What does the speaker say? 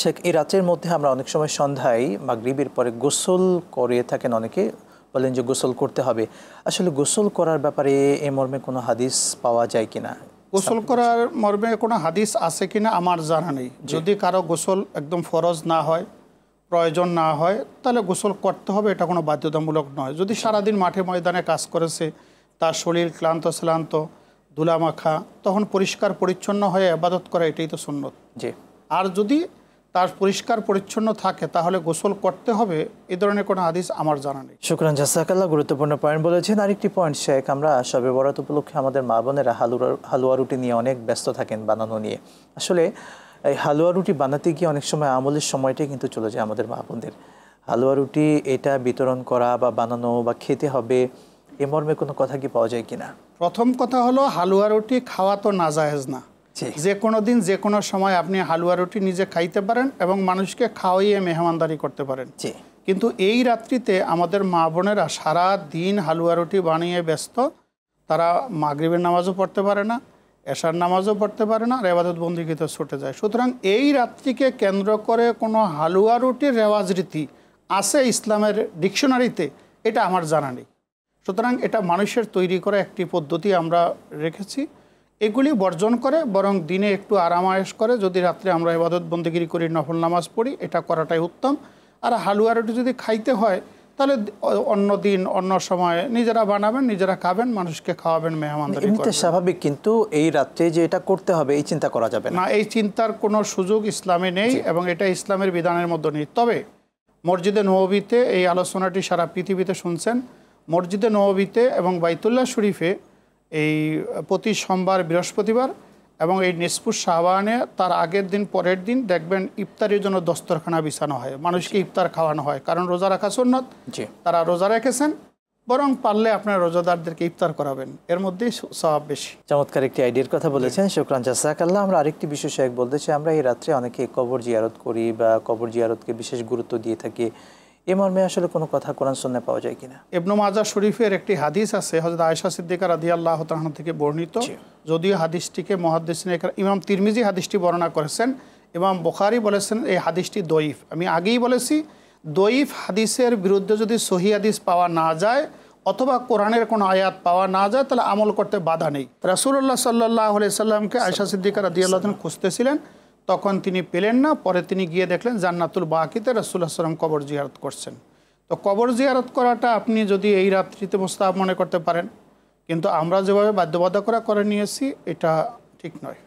শেখ, এই রাতের মধ্যে আমরা অনেক সময় সন্ধ্যায় মাগরিবের পরে গোসল করে থাকেন, অনেকে বলেন যে গোসল করতে হবে। আসলে গোসল করার ব্যাপারে এ মর্মে কোনো হাদিস পাওয়া যায় কিনা? গোসল করার মর্মে কোনো হাদিস আছে কিনা আমার জানা নেই। যদি কারো গোসল একদম ফরজ না হয়, প্রয়োজন না হয়, তাহলে গোসল করতে হবে, এটা কোনো বাধ্যতামূলক নয়। যদি সারাদিন মাঠে ময়দানে কাজ করেছে, তার শরীর ক্লান্ত শ্লান্ত, ধুলামাখা, তখন পরিষ্কার পরিচ্ছন্ন হয়ে ইবাদত করা এটাই তো সুন্নত। জি। আর যদি তার পরিষ্কার পরিচ্ছন্ন থাকে তাহলে গোসল করতে হবে, এই ধরনের কোনো হাদিস আমার জানা নেই। শুকরান, জাযাকাল্লাহ, গুরুত্বপূর্ণ পয়েন্ট বলেছেন। আরেকটি পয়েন্ট শেখ, আমরা শবে বরাত উপলক্ষে আমাদের মা বোনেরা হালুয়া রুটি নিয়ে অনেক ব্যস্ত থাকেন বানানো নিয়ে। আসলে এই হালুয়া রুটি বানাতে গিয়ে অনেক সময় আমলের সময়টাই কিন্তু চলে যায় আমাদের মা বোনদের। হালুয়া রুটি এটা বিতরণ করা বা বানানো বা খেতে হবে, এ মর্মে কোনো কথা কি পাওয়া যায় কিনা? প্রথম কথা হলো, হালুয়া রুটি খাওয়া তো নাজায়েজ না। যে কোনো দিন যে কোনো সময় আপনি হালুয়া রুটি নিজে খাইতে পারেন এবং মানুষকে খাওয়াইয়ে মেহমানদারি করতে পারেন। কিন্তু এই রাত্রিতে আমাদের মা বোনেরা সারা দিন হালুয়া রুটি বানিয়ে ব্যস্ত। তারা মাগরিবের নামাজও পড়তে পারে না, এশার নামাজও পড়তে পারে না, আর ইবাদত বন্দিগিতে ছুটে যায়। সুতরাং এই রাত্রিকে কেন্দ্র করে কোনো হালুয়া রুটির রেওয়াজ রীতি আছে ইসলামের ডিকশনারিতে, এটা আমার জানা নেই। সুতরাং এটা মানুষের তৈরি করা একটি পদ্ধতি আমরা রেখেছি। এগুলি বর্জন করে বরং দিনে একটু আরামায়েশ করে যদি রাত্রে আমরা ইবাদত বন্দেগিরি করি, নফল নামাজ পড়ি, এটা করাটাই উত্তম। আর হালুয়া রুটি যদি খাইতে হয় তাহলে অন্য দিন অন্য সময় নিজেরা বানাবেন, নিজেরা খাবেন, মানুষকে খাওয়াবেন, মেহমানদারি করবেন। স্বাভাবিক, কিন্তু এই রাত্রে যে এটা করতে হবে এই চিন্তা করা যাবে না। এই চিন্তার কোনো সুযোগ ইসলামে নেই এবং এটা ইসলামের বিধানের মধ্যে নেই। তবে মসজিদে নববীতে এই আলোচনাটি সারা পৃথিবীতে শুনছেন। মসজিদে নববীতে এবং বাইতুল্লাহ শরীফে এই প্রতি সোমবার, বৃহস্পতিবার এবং এই নিসফুস শাবানে তার আগের দিন পরের দিন দেখবেন ইফতারের জন্য দস্তরখানা বিছানো হয়, মানুষকে ইফতার খাওয়ানো হয়। কারণ রোজা রাখা সুন্নত, তারা রোজা রেখেছেন, বরং পারলে আপনার রোজাদারদেরকে ইফতার করাবেন, এর মধ্যেই সওয়াব বেশি। চমৎকার একটি আইডিয়ার কথা বলেছেন, শুকরান, জাযাকাল্লাহ। আমরা আরেকটি বিষয় শেখ বলতে চাই, আমরা এই রাত্রে অনেকে কবর জিয়ারত করি বা কবর জিয়ারতকে বিশেষ গুরুত্ব দিয়ে থাকি। এ মর্মে আসলে কোনো কথা কোরআন সুন্নাহে পাওয়া যায় কিনা? ইবনে মাজাহ শরীফের একটি হাদিস আছে হযরত আয়েশা সিদ্দিকা রাদিয়াল্লাহু তাআলা থেকে বর্ণিত। যদিও হাদিসটিকে মুহাদ্দিসিন ইমাম তিরমিজি হাদিসটি বর্ণনা করেছেন, ইমাম বুখারী বলেছেন এই হাদিসটি দঈফ। আমি আগেই বলেছি, দঈফ হাদিসের বিরুদ্ধে যদি সহিহ হাদিস পাওয়া না যায় অথবা কোরআনের কোনো আয়াত পাওয়া না যায় তাহলে আমল করতে বাধা নেই। রাসূলুল্লাহ সাল্লাল্লাহু আলাইহি সাল্লামকে আয়েশা সিদ্দিকা রাদিয়াল্লাহু তাআলা খুঁজতেছিলেন, তখন তিনি পেলেন না। পরে তিনি গিয়ে দেখলেন জান্নাতুল বাকিতে রাসূলুল্লাহ সাল্লাম কবর জিয়ারত করছেন। তো কবর জিয়ারত করাটা আপনি যদি এই রাত্রিতে মুস্তাহাব মনে করতে পারেন, কিন্তু আমরা যেভাবে বাধ্যবাধকতা করে নিয়েছি এটা ঠিক নয়।